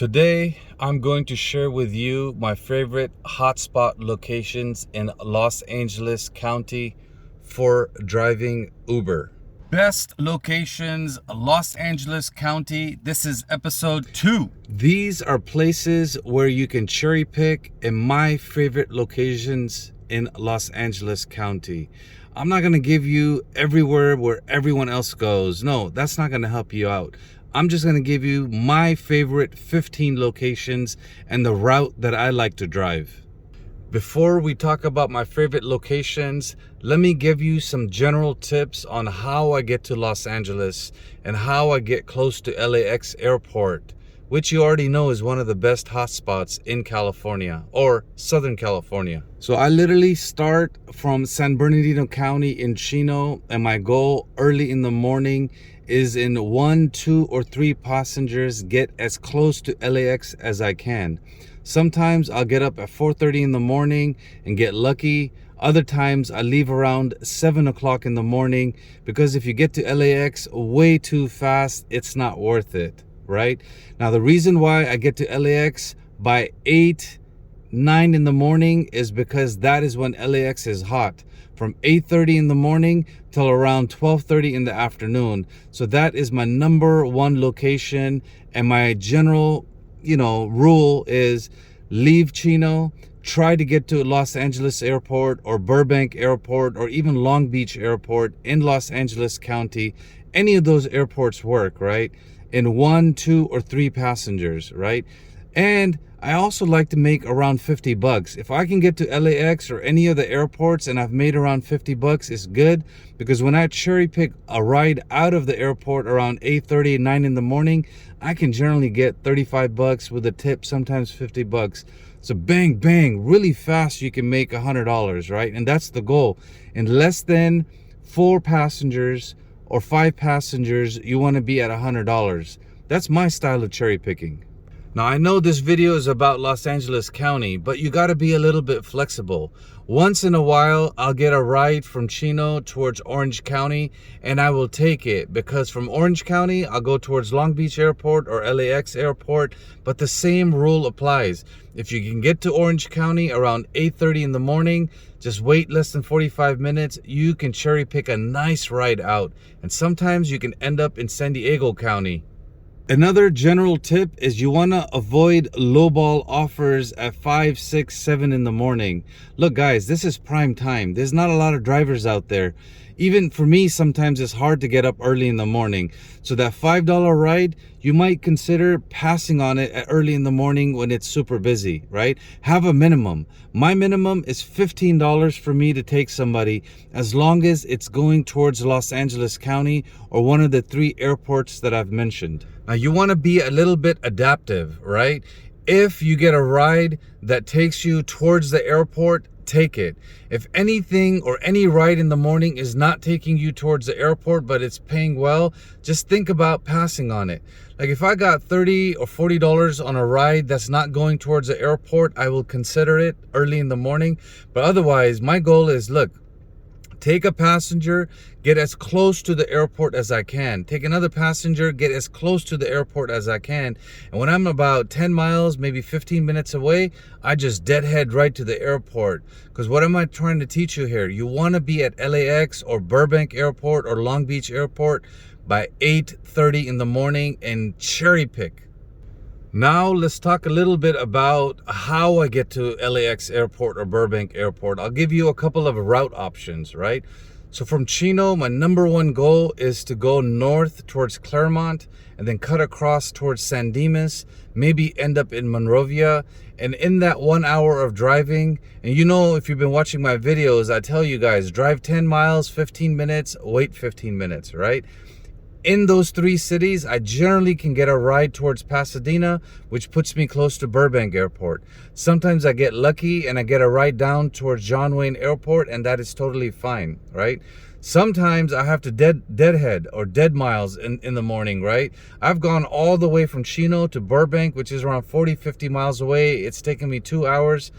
Today, I'm going to share with you my favorite hotspot locations in Los Angeles County for driving Uber. Best locations, Los Angeles County. This is episode 2. These are places where you can cherry pick in my favorite locations in Los Angeles County. I'm not going to give you everywhere where everyone else goes. No, that's not going to help you out. I'm just going to give you my favorite 15 locations and the route that I like to drive. Before we talk about my favorite locations, let me give you some general tips on how I get to Los Angeles and how I get close to LAX Airport, which you already know is one of the best hotspots in California or Southern California. So I literally start from San Bernardino County in Chino, and my goal early in the morning is in 1, 2, or 3 passengers get as close to LAX as I can. Sometimes I'll get up at 4:30 in the morning and get lucky. Other times I leave around 7 o'clock in the morning, because if you get to LAX way too fast, it's not worth it, right? Now, the reason why I get to LAX by 8, 9 in the morning is because that is when LAX is hot, from 8:30 in the morning till around 12:30 in the afternoon. So that is my number one location, and my general rule is leave Chino, try to get to Los Angeles Airport or Burbank Airport or even Long Beach Airport in Los Angeles County. Any of those airports work, right? In 1, 2, or 3 passengers, right? And I also like to make around $50. If I can get to LAX or any of the airports and I've made around $50, it's good, because when I cherry pick a ride out of the airport around 8:30, 9 in the morning, I can generally get $35 with a tip, sometimes $50. So bang, bang, really fast you can make $100, right? And that's the goal. In less than 4 passengers or 5 passengers, you want to be at $100. That's my style of cherry picking. Now, I know this video is about Los Angeles County, but you got to be a little bit flexible. Once in a while, I'll get a ride from Chino towards Orange County, and I will take it, because from Orange County, I'll go towards Long Beach Airport or LAX Airport, but the same rule applies. If you can get to Orange County around 8:30 in the morning, just wait less than 45 minutes, you can cherry pick a nice ride out, and sometimes you can end up in San Diego County. Another general tip is you want to avoid lowball offers at 5, 6, 7 in the morning. Look, guys, this is prime time. There's not a lot of drivers out there. Even for me, sometimes it's hard to get up early in the morning. So that $5 ride, you might consider passing on it at early in the morning when it's super busy, right? Have a minimum. My minimum is $15 for me to take somebody, as long as it's going towards Los Angeles County or one of the 3 airports that I've mentioned. Now, you want to be a little bit adaptive, right? If you get a ride that takes you towards the airport, take it. If anything or any ride in the morning is not taking you towards the airport, but it's paying well, just think about passing on it. Like, if I got $30 or $40 on a ride that's not going towards the airport, I will consider it early in the morning. But otherwise, my goal is, look, take a passenger, get as close to the airport as I can. Take another passenger, get as close to the airport as I can. And when I'm about 10 miles, maybe 15 minutes away, I just deadhead right to the airport. Because what am I trying to teach you here? You want to be at LAX or Burbank Airport or Long Beach Airport by 8:30 in the morning and cherry pick. Now let's talk a little bit about how I get to LAX Airport or Burbank Airport. I'll give you a couple of route options, right? So from Chino, my number one goal is to go north towards Claremont and then cut across towards San Dimas, maybe end up in Monrovia. And in that 1 hour of driving, and if you've been watching my videos, I tell you guys, drive 10 miles, 15 minutes, wait 15 minutes, right? In those 3 cities, I generally can get a ride towards Pasadena, which puts me close to Burbank Airport. Sometimes I get lucky and I get a ride down towards John Wayne Airport, and that is totally fine, right? Sometimes I have to deadhead or dead miles in the morning, right? I've gone all the way from Chino to Burbank, which is around 40, 50 miles away. It's taken me 2 hours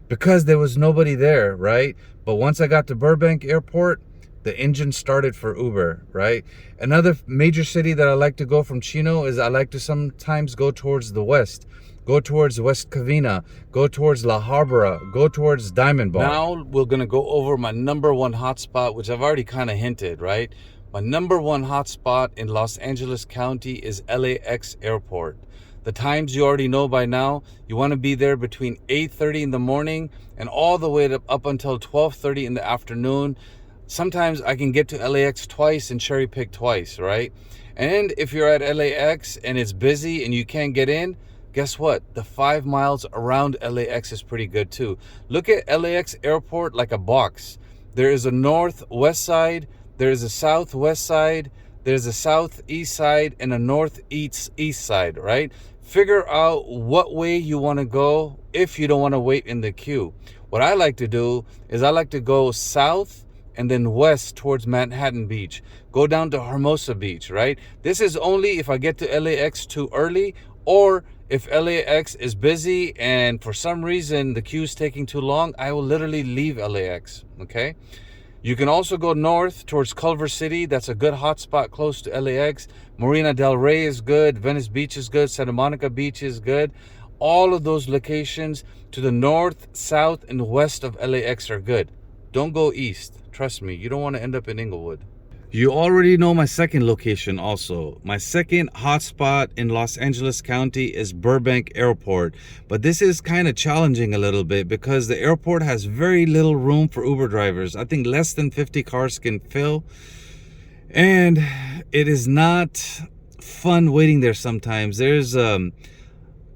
because there was nobody there, right? But once I got to Burbank Airport, the engine started for Uber, right? Another major city that I like to go from Chino is I like to sometimes go towards the west. Go towards West Covina, go towards La Habra, go towards Diamond Bar. Now we're gonna go over my number one hotspot, which I've already kind of hinted, right? My number one hotspot in Los Angeles County is LAX Airport. The times you already know by now. You want to be there between 8:30 in the morning and all the way up until 12:30 in the afternoon. Sometimes I can get to LAX twice and cherry pick twice, right? And if you're at LAX and it's busy and you can't get in, guess what? The 5 miles around LAX is pretty good too. Look at LAX Airport like a box. There is a northwest side, there is a southwest side, there's a southeast side, and a northeast side, right? Figure out what way you want to go if you don't want to wait in the queue. What I like to do is I like to go south and then west towards Manhattan Beach. Go down to Hermosa Beach, right? This is only if I get to LAX too early, or if LAX is busy and for some reason the queue is taking too long, I will literally leave LAX, okay? You can also go north towards Culver City. That's a good hotspot close to LAX. Marina del Rey is good. Venice Beach is good. Santa Monica Beach is good. All of those locations to the north, south, and west of LAX are good. Don't go east. Trust me, you don't want to end up in Inglewood. You already know my second location also. My second hotspot in Los Angeles County is Burbank Airport. But this is kind of challenging a little bit because the airport has very little room for Uber drivers. I think less than 50 cars can fill. And it is not fun waiting there sometimes. There's a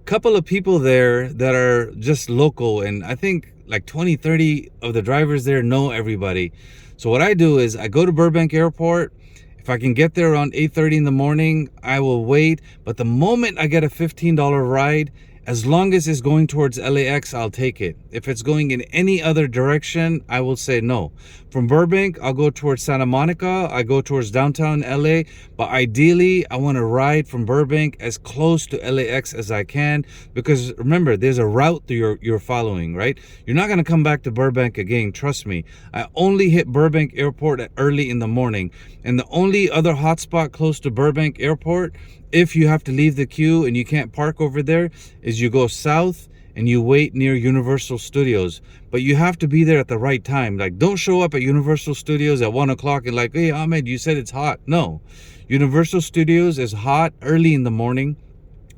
couple of people there that are just local. And I think like 20, 30 of the drivers there know everybody. So what I do is I go to Burbank Airport. If I can get there around 8:30 in the morning, I will wait. But the moment I get a $15 ride, as long as it's going towards LAX, I'll take it. If it's going in any other direction, I will say no. From Burbank, I'll go towards Santa Monica. I go towards downtown LA. But ideally, I want to ride from Burbank as close to LAX as I can. Because remember, there's a route that you're following, right? You're not going to come back to Burbank again, trust me. I only hit Burbank Airport at early in the morning. And the only other hotspot close to Burbank Airport, if you have to leave the queue and you can't park over there, is you go south and you wait near Universal Studios. But you have to be there at the right time. Like, don't show up at Universal Studios at 1 o'clock and like, hey, Ahmed, you said it's hot. No. Universal Studios is hot early in the morning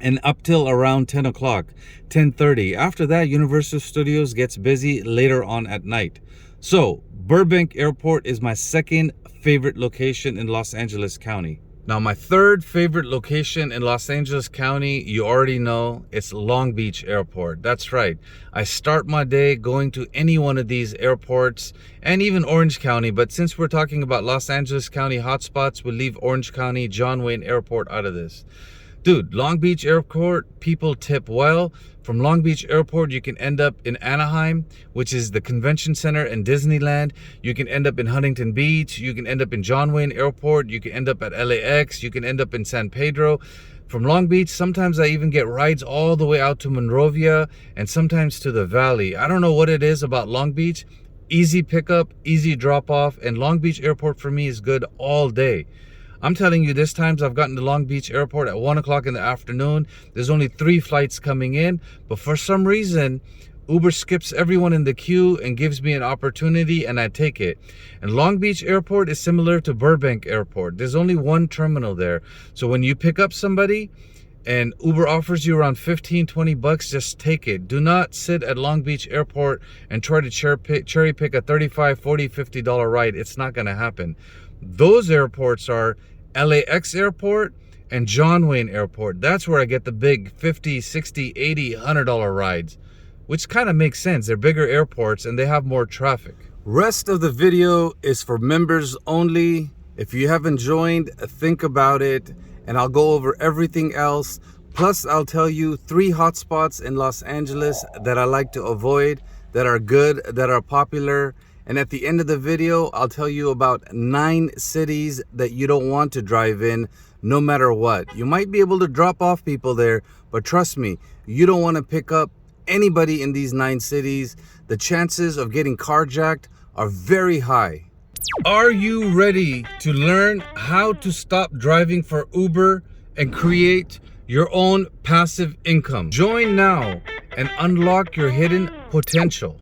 and up till around 10 o'clock, 10:30. After that, Universal Studios gets busy later on at night. So, Burbank Airport is my second favorite location in Los Angeles County. Now, my third favorite location in Los Angeles County, you already know, it's Long Beach Airport. That's right. I start my day going to any one of these airports and even Orange County. But since we're talking about Los Angeles County hotspots, we'll leave Orange County, John Wayne Airport out of this. Dude, Long Beach Airport, people tip well. From Long Beach Airport, you can end up in Anaheim, which is the convention center and Disneyland. You can end up in Huntington Beach. You can end up in John Wayne Airport. You can end up at LAX. You can end up in San Pedro. From Long Beach, sometimes I even get rides all the way out to Monrovia and sometimes to the Valley. I don't know what it is about Long Beach. Easy pickup, easy drop off, and Long Beach Airport for me is good all day. I'm telling you, there's times I've gotten to Long Beach Airport at 1 o'clock in the afternoon. There's only 3 flights coming in, but for some reason, Uber skips everyone in the queue and gives me an opportunity, and I take it. And Long Beach Airport is similar to Burbank Airport. There's only one terminal there. So when you pick up somebody and Uber offers you around 15, 20 bucks, just take it. Do not sit at Long Beach Airport and try to cherry pick a $35, $40, $50 ride. It's not going to happen. Those airports are LAX Airport and John Wayne Airport. That's where I get the big $50, $60, $80, $100 rides, which kind of makes sense. They're bigger airports and they have more traffic. Rest of the video is for members only. If you haven't joined, think about it, and I'll go over everything else. Plus, I'll tell you 3 hotspots in Los Angeles that I like to avoid, that are good, that are popular. And at the end of the video, I'll tell you about 9 cities that you don't want to drive in no matter what. You might be able to drop off people there, but trust me, you don't want to pick up anybody in these 9 cities. The chances of getting carjacked are very high. Are you ready to learn how to stop driving for Uber and create your own passive income? Join now and unlock your hidden potential.